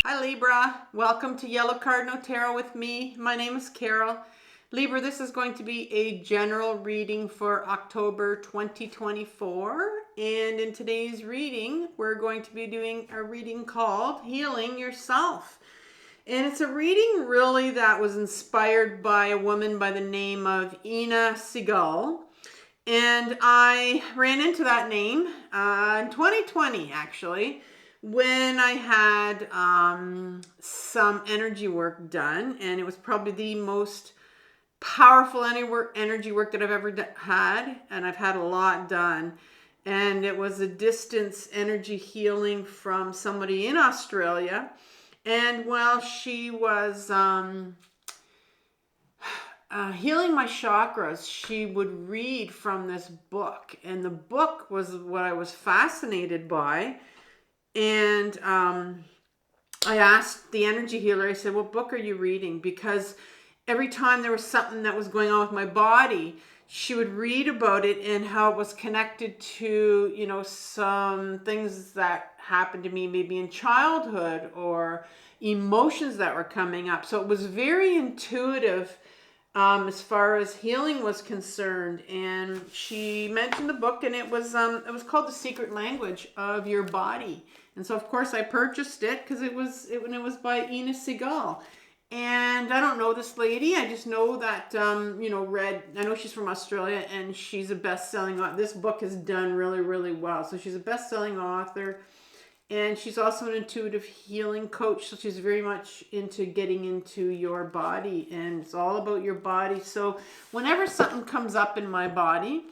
Hi Libra, welcome to Yellow Cardinal Tarot with me. My name is Carol. Libra, this is going to be a general reading for October 2024. And in today's reading, we're going to be doing a reading called Healing Yourself. And it's a reading really that was inspired by a woman by the name of Ina Segal. And I ran into that name in 2020, actually, when I had some energy work done. And it was probably the most powerful energy work that I've ever had. And I've had a lot done. And it was a distance energy healing from somebody in Australia. And while she was healing my chakras, she would read from this book. And the book was what I was fascinated by. And I asked the energy healer, I said, what book are you reading? Because every time there was something that was going on with my body, she would read about it and how it was connected to, you know, some things that happened to me maybe in childhood or emotions that were coming up. So it was very intuitive as far as healing was concerned. And she mentioned the book, and it was called The Secret Language of Your Body. And so of course I purchased it because it was by Ina Segal. And I don't know this lady. I just know that, I know she's from Australia, and she's a best-selling author. This book has done really, really well. So she's a best-selling author, and she's also an intuitive healing coach. So she's very much into getting into your body, and it's all about your body. So whenever something comes up in my body,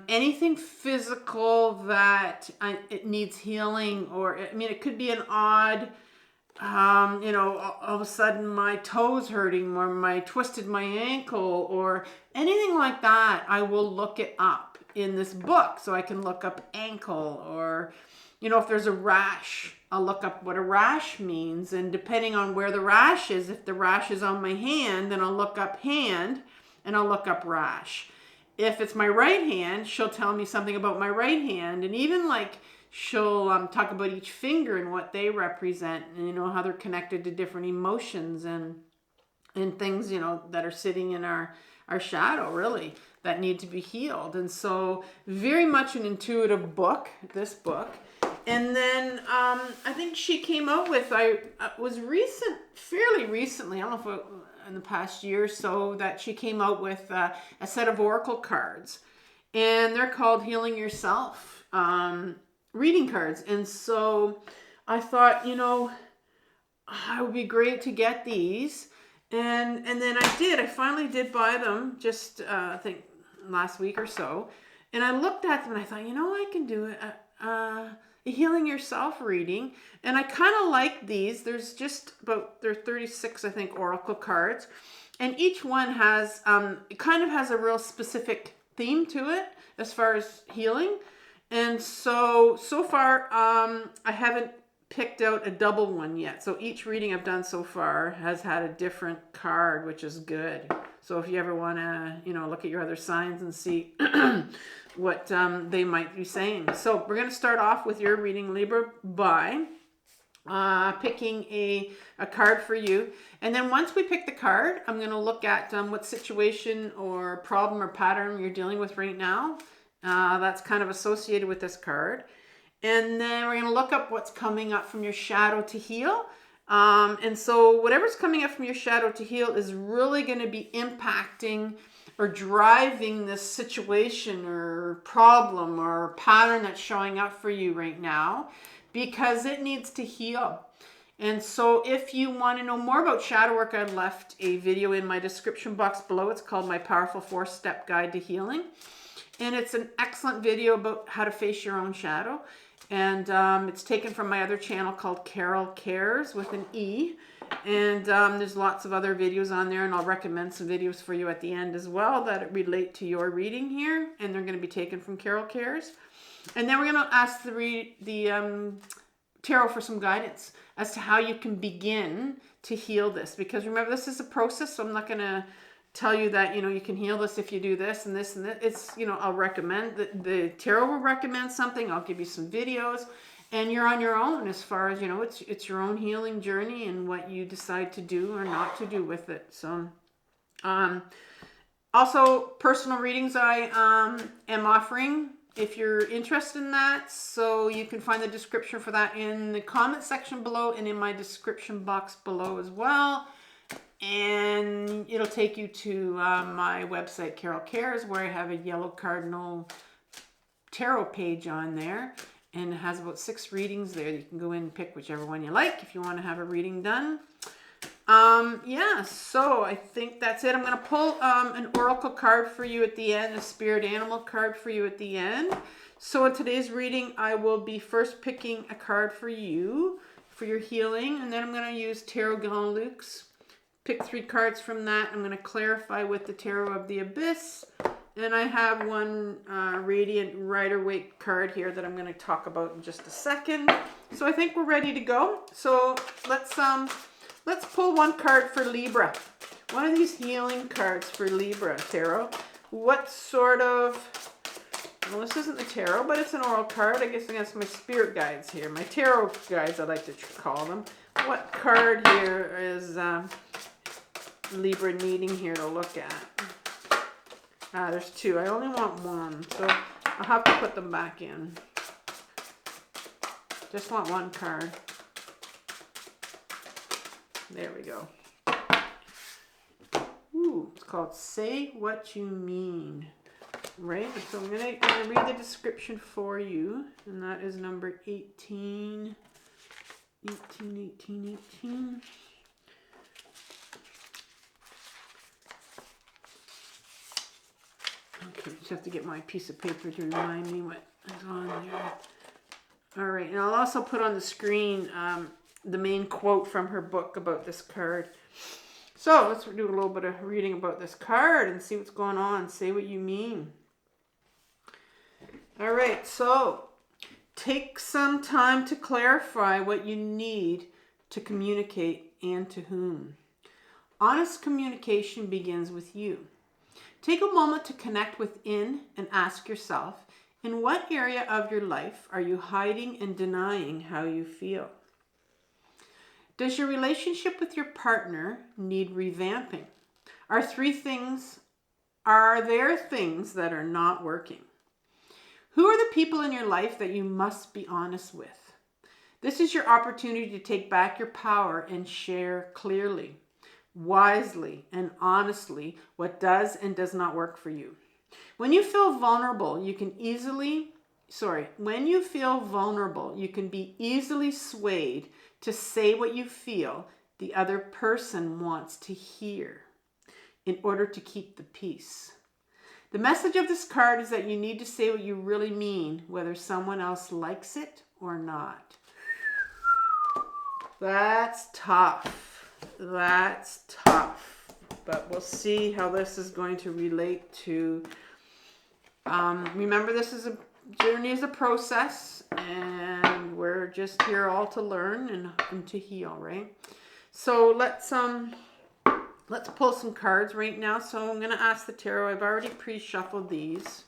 anything physical that it needs healing, or, I mean, it could be an odd... all of a sudden my toes hurting, or my twisted my ankle, or anything like that, I will look it up in this book. So I can look up ankle, or, if there's a rash, I'll look up what a rash means. And depending on where the rash is, if the rash is on my hand, then I'll look up hand and I'll look up rash. If it's my right hand, she'll tell me something about my right hand. And even like, she'll talk about each finger and what they represent, and how they're connected to different emotions and things that are sitting in our shadow, really, that need to be healed. And so very much an intuitive book, this book. And then I think she came out with, fairly recently, I don't know if in the past year or so, that she came out with a set of oracle cards, and they're called Healing Yourself reading cards. And so I thought, it would be great to get these. And then I finally did buy them just, I think last week or so. And I looked at them and I thought, I can do it. A Healing Yourself reading. And I kind of like these. There's just about, there are 36, I think, oracle cards. And each one has, it kind of has a real specific theme to it as far as healing. And so far, I haven't picked out a double one yet. So each reading I've done so far has had a different card, which is good. So if you ever want to, look at your other signs and see what they might be saying. So we're going to start off with your reading, Libra, by picking a card for you. And then once we pick the card, I'm going to look at what situation or problem or pattern you're dealing with right now. That's kind of associated with this card. And then we're going to look up what's coming up from your shadow to heal. And so whatever's coming up from your shadow to heal is really going to be impacting or driving this situation or problem or pattern that's showing up for you right now, because it needs to heal. And so if you want to know more about shadow work, I left a video in my description box below. It's called My Powerful 4-Step Guide to Healing. And it's an excellent video about how to face your own shadow. And it's taken from my other channel called Carol Cares with an E. And there's lots of other videos on there, and I'll recommend some videos for you at the end as well that relate to your reading here. And they're going to be taken from Carol Cares. And then we're going to ask the tarot for some guidance as to how you can begin to heal this. Because remember, this is a process, so I'm not going to tell you that, you can heal this if you do this and this and that. It's, I'll recommend, the tarot will recommend something. I'll give you some videos. And you're on your own as far as, you know, it's your own healing journey and what you decide to do or not to do with it. So, also personal readings I am offering if you're interested in that. So you can find the description for that in the comment section below and in my description box below as well. And it'll take you to my website, Carol Cares, where I have a yellow Cardinal tarot page on there. And it has about 6 readings there. You can go in and pick whichever one you like if you want to have a reading done. Yeah, so I think that's it. I'm going to pull an oracle card for you at the end, a spirit animal card for you at the end. So in today's reading, I will be first picking a card for you for your healing, and then I'm going to use Tarot Grand Luxe. Pick 3 cards from that. I'm going to clarify with the Tarot of the Abyss. And I have one Radiant Rider-Waite card here that I'm going to talk about in just a second. So I think we're ready to go. So let's pull one card for Libra. One of these healing cards for Libra Tarot. What sort of... Well, this isn't the tarot, but it's an oral card. I guess against my spirit guides here. My tarot guides, I like to call them. What card here is Libra needing here to look at? There's 2. I only want 1, so I'll have to put them back in. Just want 1 card. There we go. Ooh, it's called Say What You Mean. Right? So I'm gonna read the description for you, and that is number 18. 18. Okay, just have to get my piece of paper to remind me what is on there. All right, and I'll also put on the screen the main quote from her book about this card. So let's do a little bit of reading about this card and see what's going on. Say what you mean. All right, so take some time to clarify what you need to communicate and to whom. Honest communication begins with you. Take a moment to connect within and ask yourself, in what area of your life are you hiding and denying how you feel? Does your relationship with your partner need revamping? Are there things that are not working? Who are the people in your life that you must be honest with? This is your opportunity to take back your power and share clearly, wisely, and honestly what does and does not work for you. When you feel vulnerable, you can be easily swayed to say what you feel the other person wants to hear in order to keep the peace. The message of this card is that you need to say what you really mean, whether someone else likes it or not. That's tough. That's tough. But we'll see how this is going to relate to... remember, this is a journey, is a process, and we're just here all to learn and to heal, right? So let's pull some cards right now. So I'm going to ask the tarot. I've already pre-shuffled these.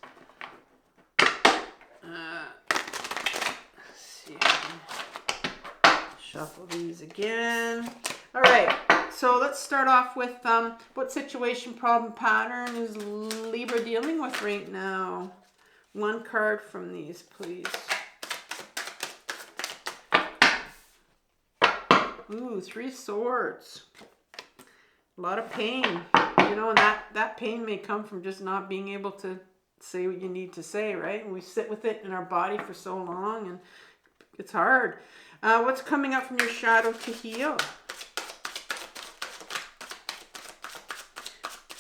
Let's see if I can shuffle these again. All right. So let's start off with what situation, problem, pattern is Libra dealing with right now? 1 card from these, please. Ooh, 3 swords. A lot of pain. You know, and that pain may come from just not being able to say what you need to say, right? And we sit with it in our body for so long, and it's hard. What's coming up from your shadow to heal?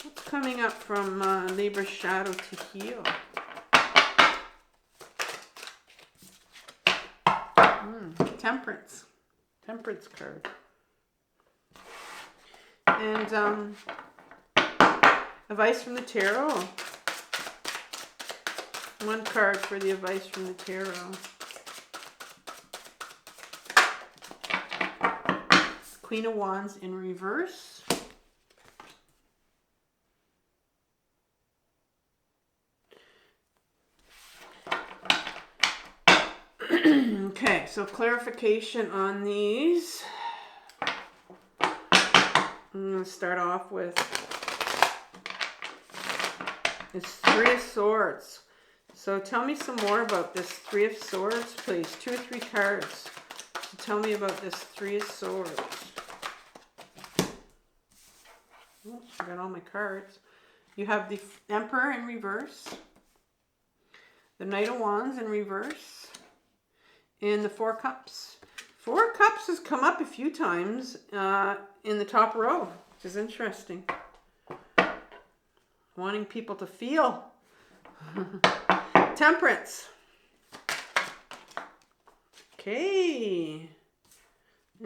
What's coming up from Libra's shadow to heal? Temperance. Temperance card. And advice from the tarot. 1 card for the advice from the tarot. Queen of Wands in reverse. Okay, so clarification on these. I'm going to start off with this Three of Swords. So tell me some more about this Three of Swords, please. 2 or 3 cards. So tell me about this Three of Swords. Oh, I got all my cards. You have the Emperor in reverse, the Knight of Wands in reverse, and the 4 Cups. 4 Cups has come up a few times in the top row, which is interesting. Wanting people to feel. Temperance. Okay.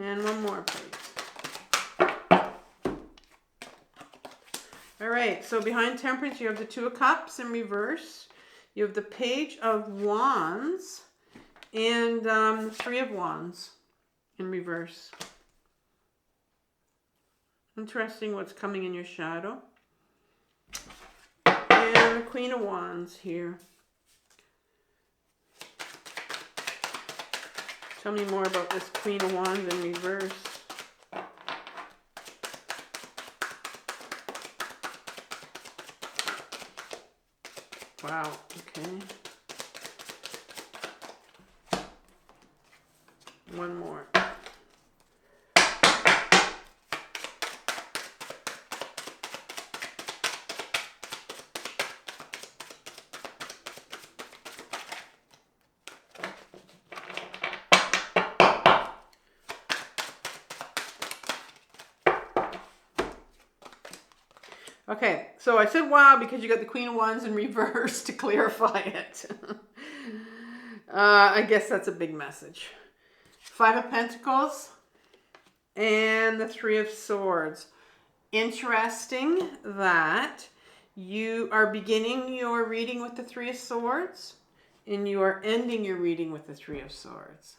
And one more, please. All right, so behind Temperance, you have the 2 of Cups in reverse. You have the Page of Wands and the 3 of Wands in reverse. Interesting what's coming in your shadow. And the Queen of Wands here. Tell me more about this Queen of Wands in reverse. Wow, okay. One more. Okay, so I said wow because you got the Queen of Wands in reverse to clarify it. I guess that's a big message. 5 of Pentacles and the 3 of Swords. Interesting that you are beginning your reading with the 3 of Swords and you are ending your reading with the 3 of Swords.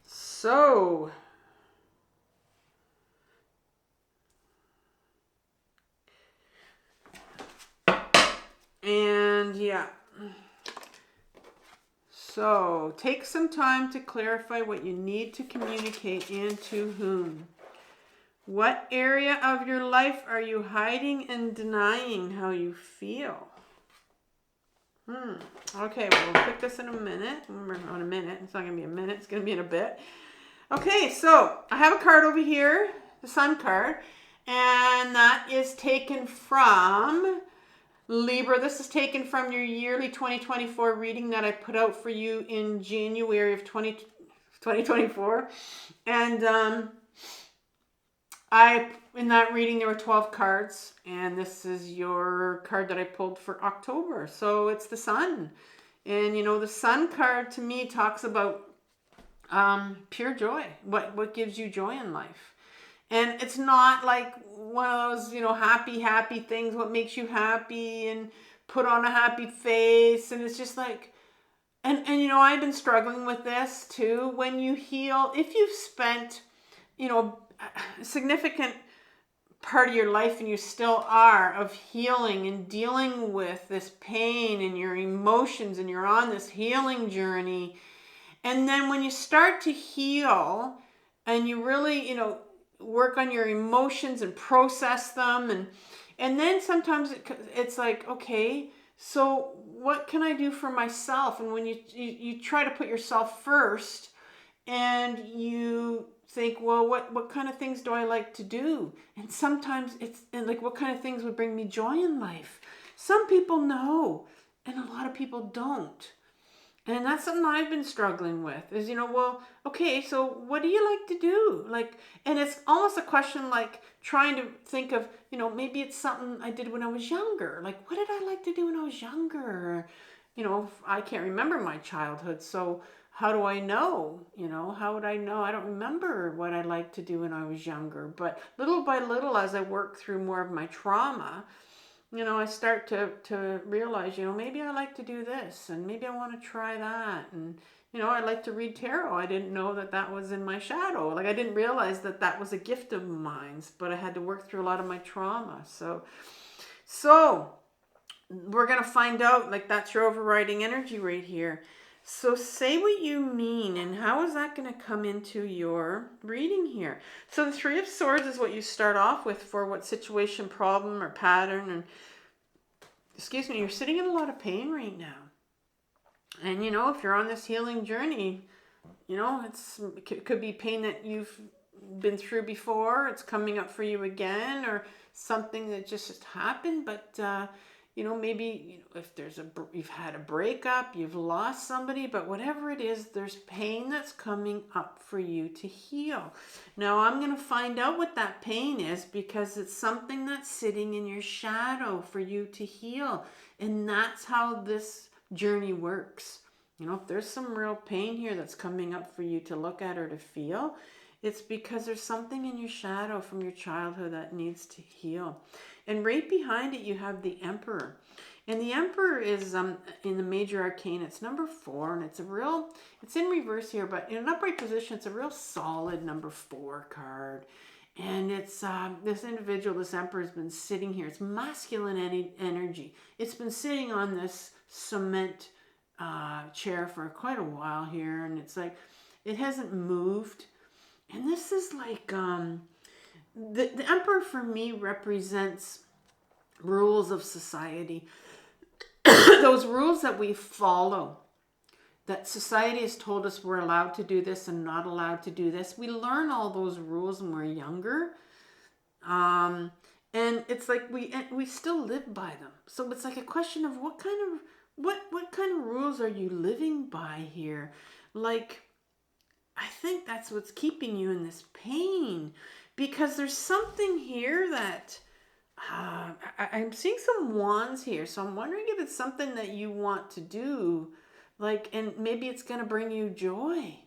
So, and yeah. So, take some time to clarify what you need to communicate and to whom. What area of your life are you hiding and denying how you feel? Okay, well, we'll pick this in a minute. We're on a minute. It's not going to be a minute. It's going to be in a bit. Okay, so I have a card over here, the Sun card, and that is taken from Libra. This is taken from your yearly 2024 reading that I put out for you in January of 2024. And in that reading, there were 12 cards, and this is your card that I pulled for October. So it's the Sun. And, you know, the Sun card to me talks about pure joy. What gives you joy in life? And it's not like one of those, you know, happy things, what makes you happy and put on a happy face. And it's just like, and you know, I've been struggling with this too. When you heal, if you've spent, you know, a significant part of your life, and you still are, of healing and dealing with this pain and your emotions, and you're on this healing journey. And then when you start to heal and you really, you know, work on your emotions and process them, and then sometimes it's like, okay, so what can I do for myself? And when you try to put yourself first, and you think, well, what kind of things do I like to do? And sometimes it's like, what kind of things would bring me joy in life? Some people know, and a lot of people don't. And that's something I've been struggling with is, you know, well, okay, so what do you like to do? Like, and it's almost a question like trying to think of, you know, maybe it's something I did when I was younger. Like, what did I like to do when I was younger? You know, I can't remember my childhood. So how do I know? You know, how would I know? I don't remember what I liked to do when I was younger. But little by little, as I work through more of my trauma, you know, I start to realize, you know, maybe I like to do this, and maybe I want to try that. And, you know, I like to read tarot. I didn't know that was in my shadow. Like, I didn't realize that was a gift of mine, but I had to work through a lot of my trauma. So we're going to find out, like, that's your overriding energy right here. So say what you mean, and how is that going to come into your reading here? So the Three of Swords is what you start off with for what situation, problem, or pattern. And excuse me, you're sitting in a lot of pain right now. And if you're on this healing journey, it could be pain that you've been through before. It's coming up for you again, or something that just happened. But maybe if you've had a breakup, you've lost somebody, but whatever it is, there's pain that's coming up for you to heal. Now I'm going to find out what that pain is, because it's something that's sitting in your shadow for you to heal, and that's how this journey works. If there's some real pain here that's coming up for you to look at or to feel, it's because there's something in your shadow from your childhood that needs to heal. And right behind it, you have the Emperor. And the Emperor is in the major arcane. It's number 4, and it's in reverse here, but in an upright position, it's a real solid number 4 card. And it's this individual, this Emperor, has been sitting here. It's masculine energy. It's been sitting on this cement chair for quite a while here, and it's like it hasn't moved. And this is like the Emperor for me represents rules of society. Those rules that we follow, that society has told us we're allowed to do this and not allowed to do this. We learn all those rules when we're younger, and it's like we still live by them. So it's like a question of what kind of rules are you living by here? Like, I think that's what's keeping you in this pain, because there's something here that I'm seeing some wands here. So I'm wondering if it's something that you want to do, like, and maybe it's going to bring you joy.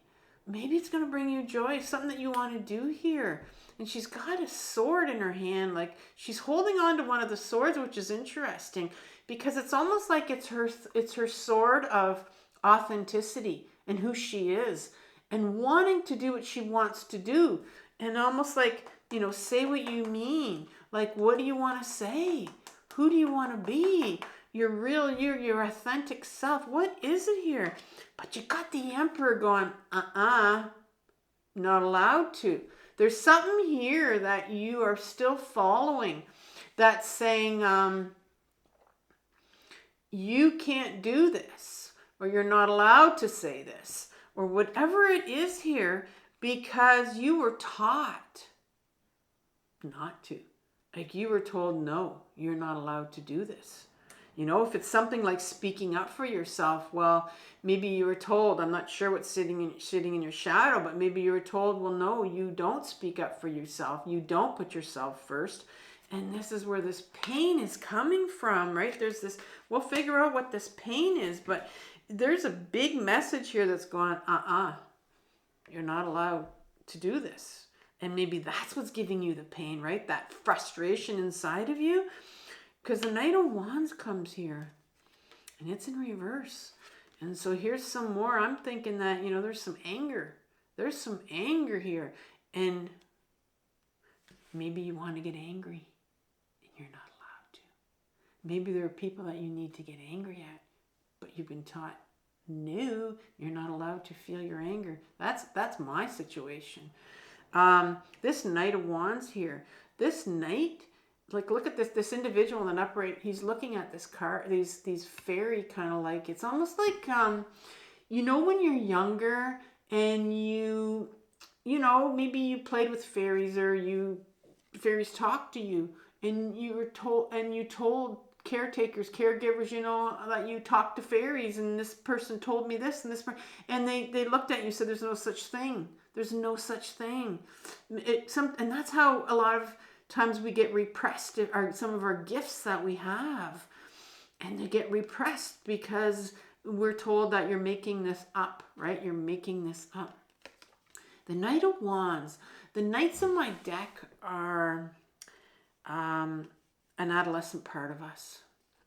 Maybe it's going to bring you joy, something that you want to do here. And she's got a sword in her hand, like she's holding on to one of the swords, which is interesting, because it's almost like it's her sword of authenticity and who she is, and wanting to do what she wants to do, and almost like, say what you mean. Like, what do you want to say? Who do you want to be? Your real you, your authentic self. What is it here? But you got the Emperor going, not allowed to. There's something here that you are still following that's saying, you can't do this, or you're not allowed to say this, or whatever it is here, because you were taught not to. Like, you were told, no, you're not allowed to do this. If it's something like speaking up for yourself, well, maybe you were told, I'm not sure what's sitting in your shadow, but maybe you were told, well, no, you don't speak up for yourself. You don't put yourself first. And this is where this pain is coming from, right? There's this, we'll figure out what this pain is, but there's a big message here that's going, you're not allowed to do this. And maybe that's what's giving you the pain, right? That frustration inside of you. Because the Knight of Wands comes here, and it's in reverse. And so here's some more. I'm thinking that, there's some anger. There's some anger here. And maybe you want to get angry, and you're not allowed to. Maybe there are people that you need to get angry at, but you've been taught, no, you're not allowed to feel your anger. That's my situation. This Knight of Wands here, this Knight, like, look at this individual in an upright, he's looking at this car, these fairy kind of, like, it's almost like, when you're younger and maybe you played with fairies, or fairies talked to you, and you told caregivers, that you talk to fairies, and this person told me this, and and they looked at you and said, there's no such thing. There's no such thing. And that's how a lot of times we get repressed, some of our gifts that we have, and they get repressed because we're told that you're making this up, right? You're making this up. The Knight of Wands. The Knights in my deck are an adolescent part of us.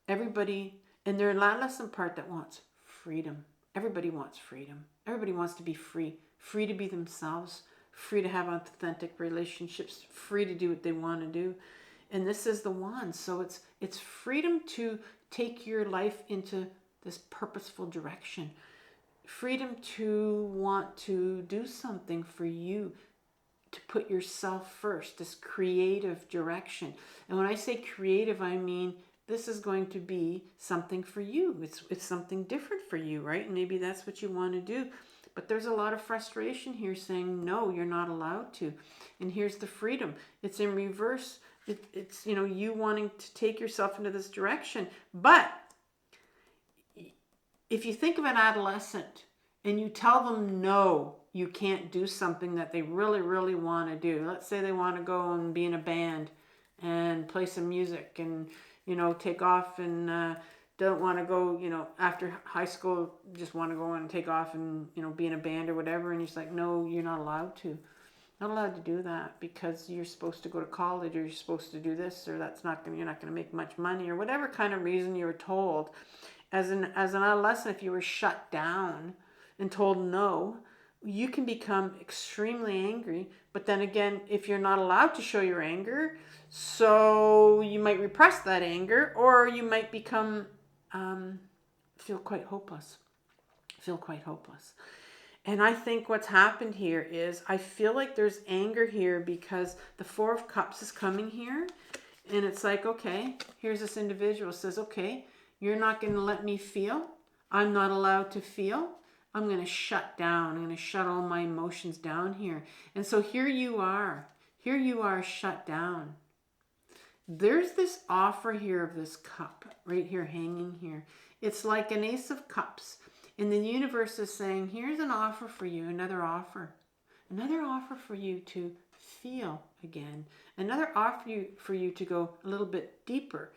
Everybody, and they're an adolescent part that wants freedom. Everybody wants freedom. Everybody wants to be free. Free to be themselves. Free to have authentic relationships. Free to do what they want to do. And this is the Wands. So it's freedom to take your life into this purposeful direction. freedom to want to do something for you, to put yourself first, this creative direction. And when I say creative, I mean this is going to be something for you. It's something different for you, right? And maybe that's what you want to do. But there's a lot of frustration here saying, no, you're not allowed to. And here's the freedom. It's in reverse. It's, you know, you wanting to take yourself into this direction. But if you think of an adolescent and you tell them, no, you can't do something that they really, really want to do. Let's say they want to go and be in a band and play some music and, you know, take off and don't want to go, you know, after high school, just want to go and take off and, you know, be in a band or whatever. And you're just like, no, you're not allowed to. Not allowed to do that because you're supposed to go to college or you're supposed to do this or that's not going, you're not going to make much money or whatever kind of reason you were told. As an adolescent, if you were shut down and told no, you can become extremely angry. But then again, if you're not allowed to show your anger, so you might repress that anger, or you might become feel quite hopeless. And I think what's happened here is I feel like there's anger here because the Four of Cups is coming here, and it's like, okay, here's this individual says, okay, you're not going to let me feel. I'm not allowed to feel. I'm going to shut down. I'm going to shut all my emotions down here. And so here you are. Here you are shut down. There's this offer here of this cup right here hanging here. It's like an Ace of Cups. And the universe is saying, here's an offer for you, another offer. Another offer for you to feel again. Another offer for you to go a little bit deeper.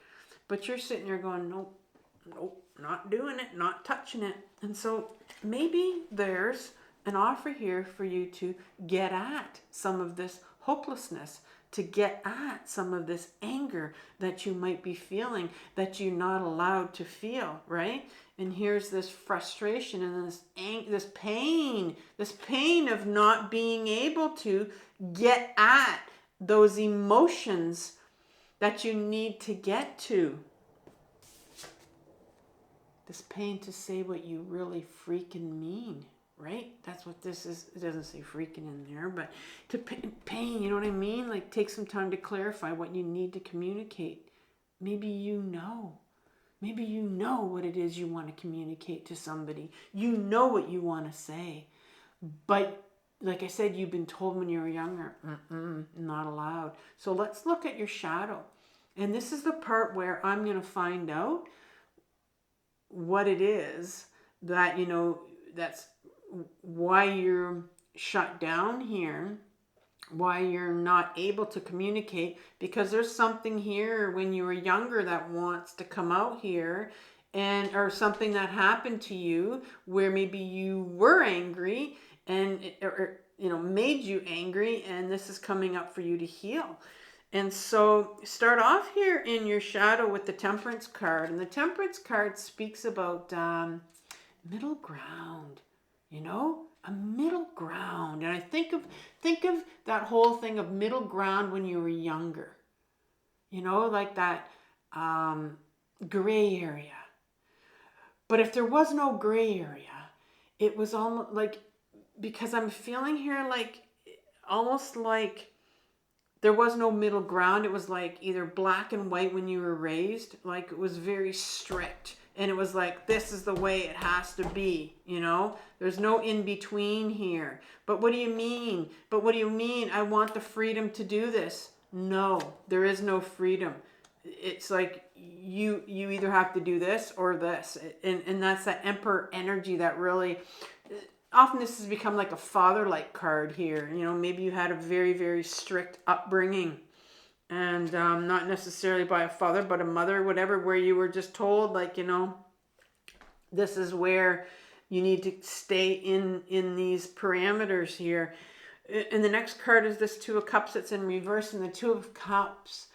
But you're sitting there going, nope, not doing it, not touching it. And so maybe there's an offer here for you to get at some of this hopelessness, to get at some of this anger that you might be feeling that you're not allowed to feel, right? And here's this frustration and this pain of not being able to get at those emotions that you need to get to. This pain to say what you really freaking mean, right? That's what this is. It doesn't say freaking in there, but to pain, you know what I mean? Like take some time to clarify what you need to communicate. Maybe you know. Maybe you know what it is you want to communicate to somebody. You know what you want to say. But like I said, you've been told when you were younger, not allowed. So let's look at your shadow. And this is the part where I'm going to find out what it is that, you know, that's why you're shut down here, why you're not able to communicate, because there's something here when you were younger that wants to come out here, and or something that happened to you where maybe you were angry and or you know made you angry, and this is coming up for you to heal. And so start off here in your shadow with the Temperance card. And the Temperance card speaks about middle ground, you know, a middle ground. And I think of that whole thing of middle ground when you were younger, you know, like that gray area. But if there was no gray area, it was almost like, because I'm feeling here like almost like there was no middle ground. It was like either black and white when you were raised. Like it was very strict. And it was like, this is the way it has to be, you know? There's no in between here. But what do you mean? But what do you mean? I want the freedom to do this. No, there is no freedom. It's like you either have to do this or this. And that's that Emperor energy that really... Often this has become like a father-like card here. You know, maybe you had a very, very strict upbringing. And not necessarily by a father, but a mother, whatever, where you were just told, like, you know, this is where you need to stay in these parameters here. And the next card is this Two of Cups that's in reverse. And the Two of Cups,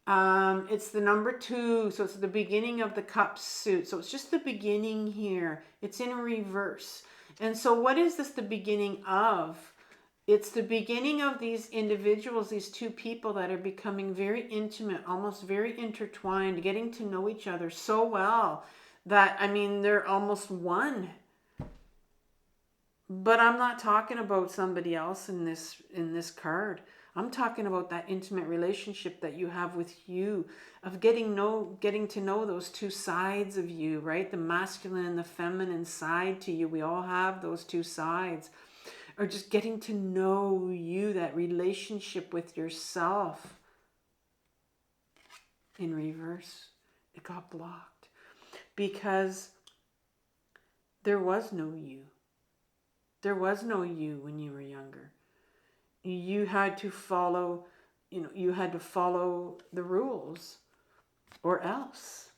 it's the number 2. So it's the beginning of the Cups suit. So it's just the beginning here. It's in reverse. And so what is this the beginning of? It's the beginning of these individuals, these two people that are becoming very intimate, almost very intertwined, getting to know each other so well that, I mean, they're almost one. But I'm not talking about somebody else in this card. I'm talking about that intimate relationship that you have with you, of getting to know those two sides of you, right? The masculine and the feminine side to you. We all have those two sides. Or just getting to know you, that relationship with yourself. In reverse, it got blocked because there was no you. There was no you when you were younger. You had to follow, you had to follow the rules or else.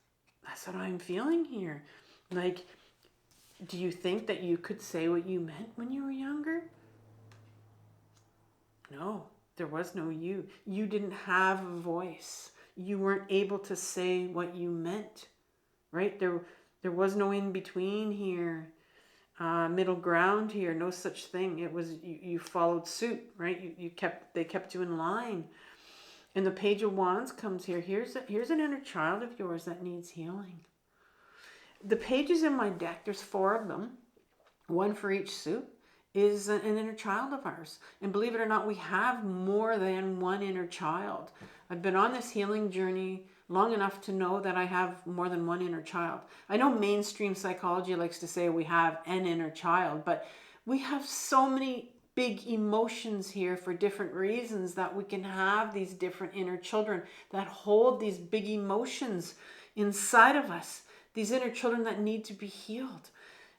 That's what I'm feeling here. Like, do you think that you could say what you meant when you were younger? No, there was no you. You didn't have a voice. You weren't able to say what you meant, right? There was no in between here. Middle ground here, no such thing. It was you followed suit, right? They kept you in line. And the Page of Wands comes here. Here's an inner child of yours that needs healing. The pages in my deck, there's 4 of them, one for each suit, is an inner child of ours. And believe it or not, we have more than one inner child. I've been on this healing journey long enough to know that I have more than one inner child. I know mainstream psychology likes to say we have an inner child, but we have so many big emotions here for different reasons that we can have these different inner children that hold these big emotions inside of us, these inner children that need to be healed.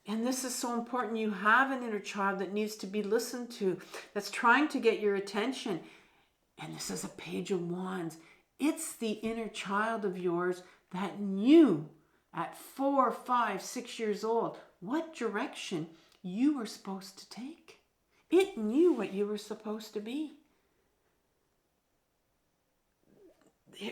And this is so important. You have an inner child that needs to be listened to, that's trying to get your attention. And this is a Page of Wands. It's the inner child of yours that knew at 4, 5, 6 years old what direction you were supposed to take. It knew what you were supposed to be.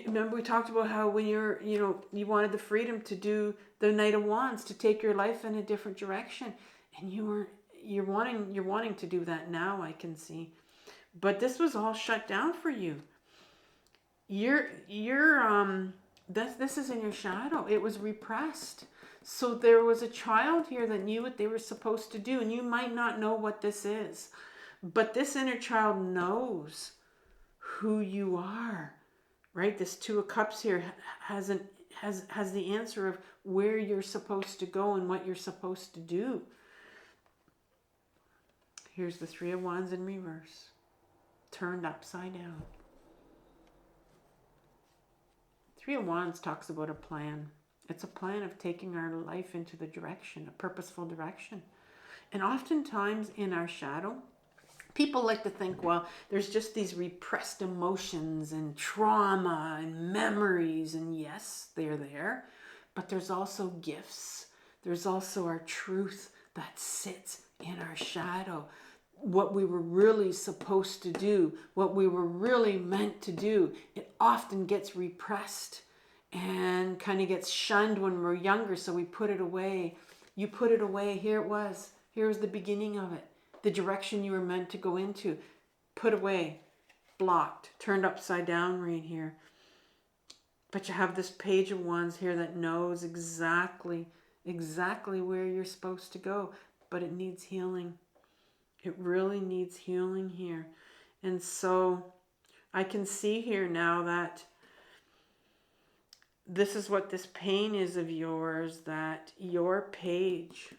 Remember we talked about how when you wanted the freedom to do the Knight of Wands, to take your life in a different direction, and you're wanting to do that now, I can see. But this was all shut down for you. This is in your shadow. It was repressed. So there was a child here that knew what they were supposed to do, and you might not know what this is, but this inner child knows who you are, right? This 2 of Cups here has the answer of where you're supposed to go and what you're supposed to do. Here's the 3 of Wands in reverse, turned upside down. 3 of Wands talks about a plan. It's a plan of taking our life into the direction, a purposeful direction. And oftentimes in our shadow, people like to think, well, there's just these repressed emotions and trauma and memories. And yes, they're there. But there's also gifts. There's also our truth that sits in our shadow. What we were really supposed to do, what we were really meant to do, it often gets repressed and kind of gets shunned when we're younger, so we put it away. You put it away. Here it was. Here was the beginning of it. The direction you were meant to go into. Put away. Blocked. Turned upside down right here. But you have this Page of Wands here that knows exactly where you're supposed to go. But it needs healing. It really needs healing here. And so I can see here now that this is what this pain is of yours, that your page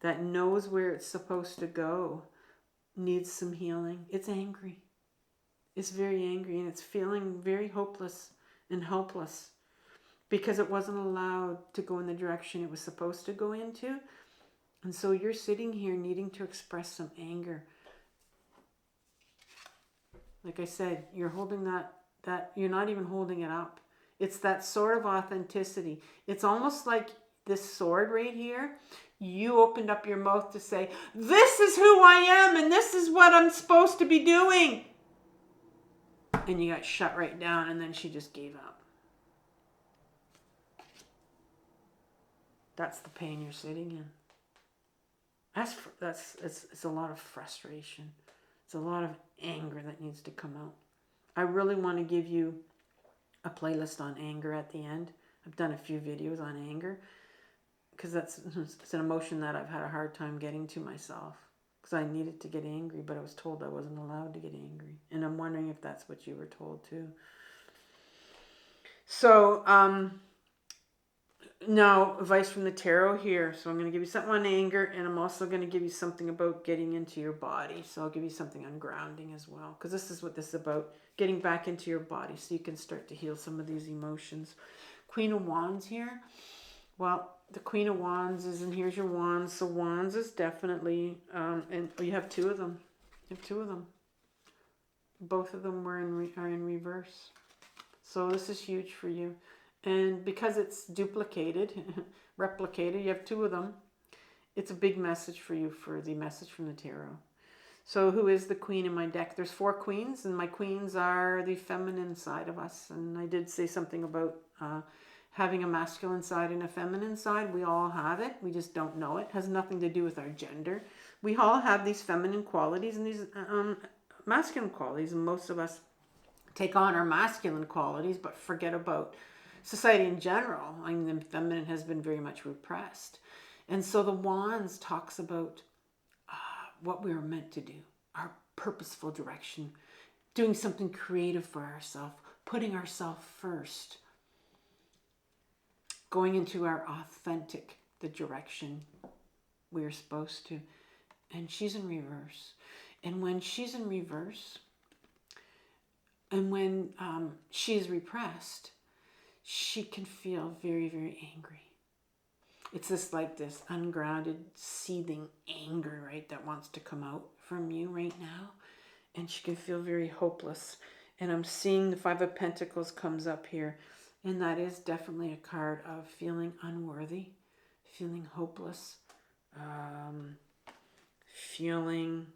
that knows where it's supposed to go needs some healing. It's angry. It's very angry, and it's feeling very hopeless and helpless because it wasn't allowed to go in the direction it was supposed to go into. And so you're sitting here needing to express some anger. Like I said, you're holding that you're not even holding it up. It's that sort of authenticity. It's almost like this sword right here. You opened up your mouth to say, this is who I am and this is what I'm supposed to be doing. And you got shut right down, and then she just gave up. That's the pain you're sitting in. It's a lot of frustration. It's a lot of anger that needs to come out. I really want to give you a playlist on anger at the end. I've done a few videos on anger because it's an emotion that I've had a hard time getting to myself. Because I needed to get angry, but I was told I wasn't allowed to get angry. And I'm wondering if that's what you were told too. So, now, advice from the tarot here. So I'm going to give you something on anger, and I'm also going to give you something about getting into your body. So I'll give you something on grounding as well, because this is what this is about, getting back into your body so you can start to heal some of these emotions. Queen of Wands here. Well, the Queen of Wands is, and here's your Wands. So Wands is definitely, and you have two of them. You have two of them. Both of them are in reverse. So this is huge for you. And because it's duplicated, replicated, you have two of them. It's a big message for you, for the message from the tarot. So who is the queen in my deck? There's 4 queens, and my queens are the feminine side of us. And I did say something about having a masculine side and a feminine side. We all have it. We just don't know it. It has nothing to do with our gender. We all have these feminine qualities and these masculine qualities. And most of us take on our masculine qualities, but forget about society in general. I mean, the feminine has been very much repressed. And so the Wands talks about what we are meant to do, our purposeful direction, doing something creative for ourselves, putting ourselves first, going into our authentic, the direction we're supposed to. And she's in reverse. And when she's in reverse, and when she is repressed, she can feel very, very angry. It's this ungrounded, seething anger, right, that wants to come out from you right now. And she can feel very hopeless. And I'm seeing the 5 of Pentacles comes up here. And that is definitely a card of feeling unworthy, feeling hopeless, feeling,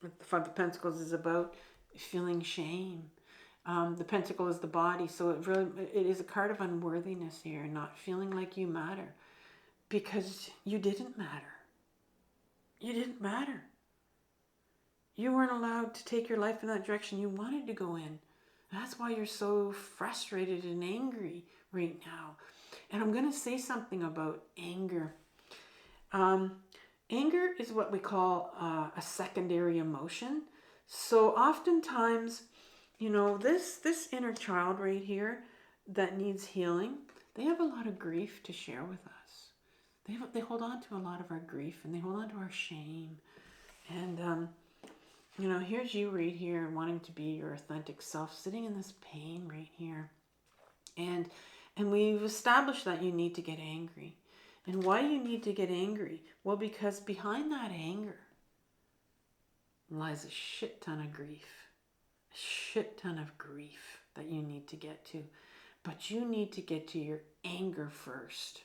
what the 5 of Pentacles is about, feeling shame. The pentacle is the body, so it is a card of unworthiness here, not feeling like you matter, because you didn't matter. You didn't matter. You weren't allowed to take your life in that direction you wanted to go in. That's why you're so frustrated and angry right now. And I'm going to say something about anger. Anger is what we call a secondary emotion. So oftentimes, you know, this inner child right here that needs healing, they have a lot of grief to share with us. They hold on to a lot of our grief, and they hold on to our shame. And, you know, here's you right here wanting to be your authentic self, sitting in this pain right here. And we've established that you need to get angry. And why you need to get angry? Well, because behind that anger lies a shit ton of grief. Shit ton of grief that you need to get to. But you need to get to your anger first,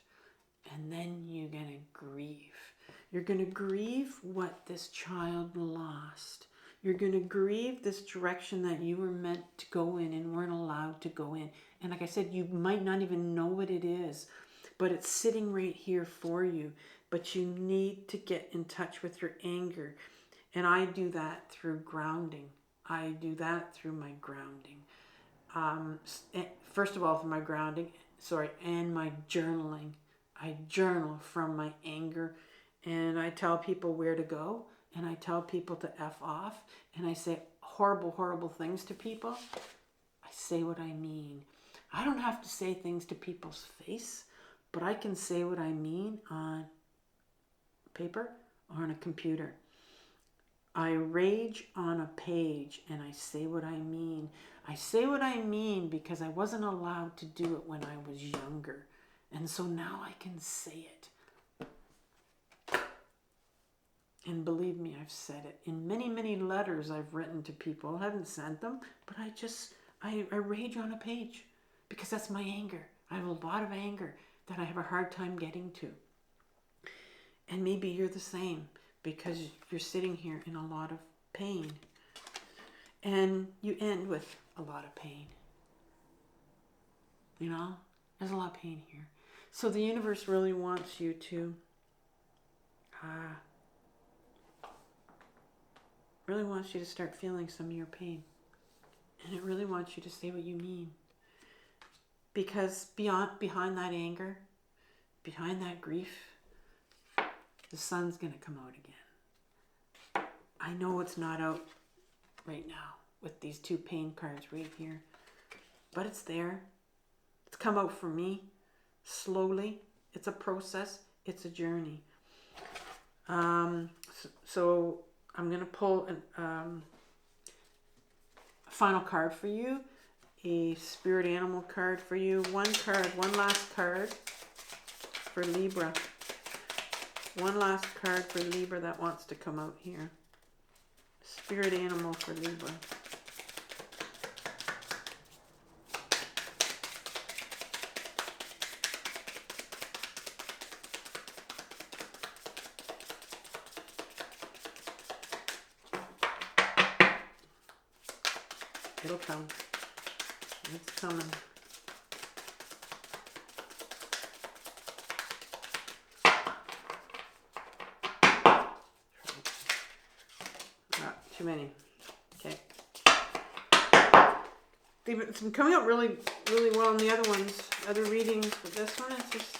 and then you're going to grieve. You're going to grieve what this child lost. You're going to grieve this direction that you were meant to go in and weren't allowed to go in. And like I said, you might not even know what it is, but it's sitting right here for you. But you need to get in touch with your anger. And I do that through grounding. I do that through my grounding. First of all, for my grounding, and my journaling. I journal from my anger, and I tell people where to go, and I tell people to F off, and I say horrible, horrible things to people. I say what I mean. I don't have to say things to people's face, but I can say what I mean on paper or on a computer. I rage on a page, and I say what I mean. I say what I mean because I wasn't allowed to do it when I was younger. And so now I can say it. And believe me, I've said it. In many, many letters I've written to people. I haven't sent them, but I rage on a page because that's my anger. I have a lot of anger that I have a hard time getting to. And maybe you're the same, because you're sitting here in a lot of pain. And you end with a lot of pain. You know, there's a lot of pain here. So the universe really wants you to start feeling some of your pain. And it really wants you to say what you mean. Because behind that anger, behind that grief, The sun's going to come out again. I know it's not out right now with these two pain cards right here, but it's there. It's come out for me slowly. It's a process. It's a journey. So I'm going to pull a final card for you, a spirit animal card for you. One last card for Libra. One last card for Libra that wants to come out here. Spirit animal for Libra. It'll come. It's coming. Too many. Okay. It's been coming out really well in the other ones, other readings, but this one is just,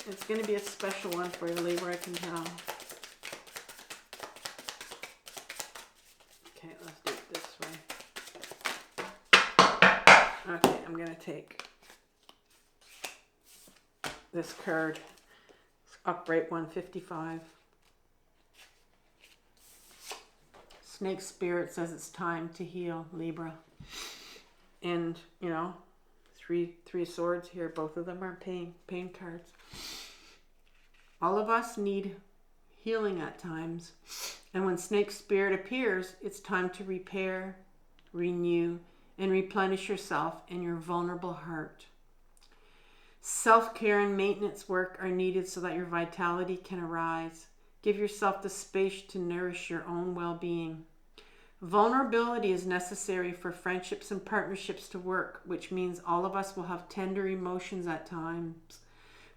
it's going to be a special one for you, Libra, I can tell. Okay, let's do it this way. Okay, I'm going to take this card. It's upright 155. Snake Spirit says it's time to heal, Libra. And, you know, three swords here. Both of them are pain cards. All of us need healing at times. And when Snake Spirit appears, it's time to repair, renew, and replenish yourself and your vulnerable heart. Self-care and maintenance work are needed so that your vitality can arise. Give yourself the space to nourish your own well-being. Vulnerability is necessary for friendships and partnerships to work, which means all of us will have tender emotions at times.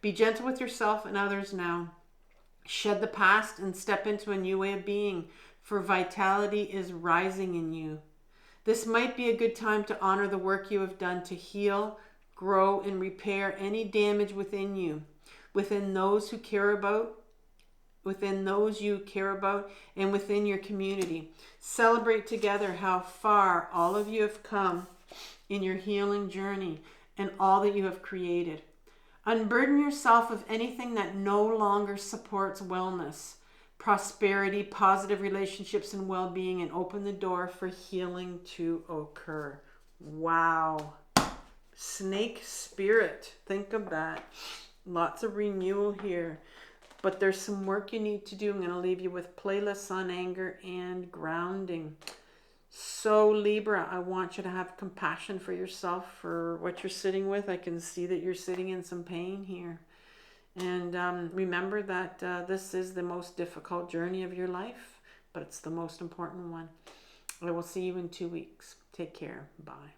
Be gentle with yourself and others now. Shed the past and step into a new way of being, for vitality is rising in you. This might be a good time to honor the work you have done to heal, grow, and repair any damage within you, within those you care about, and within your community. Celebrate together how far all of you have come in your healing journey and all that you have created. Unburden yourself of anything that no longer supports wellness, prosperity, positive relationships, and well-being, and open the door for healing to occur. Wow. Snake Spirit. Think of that. Lots of renewal here. But there's some work you need to do. I'm going to leave you with playlists on anger and grounding. So Libra, I want you to have compassion for yourself, for what you're sitting with. I can see that you're sitting in some pain here. And remember that this is the most difficult journey of your life, but it's the most important one. I will see you in 2 weeks. Take care. Bye.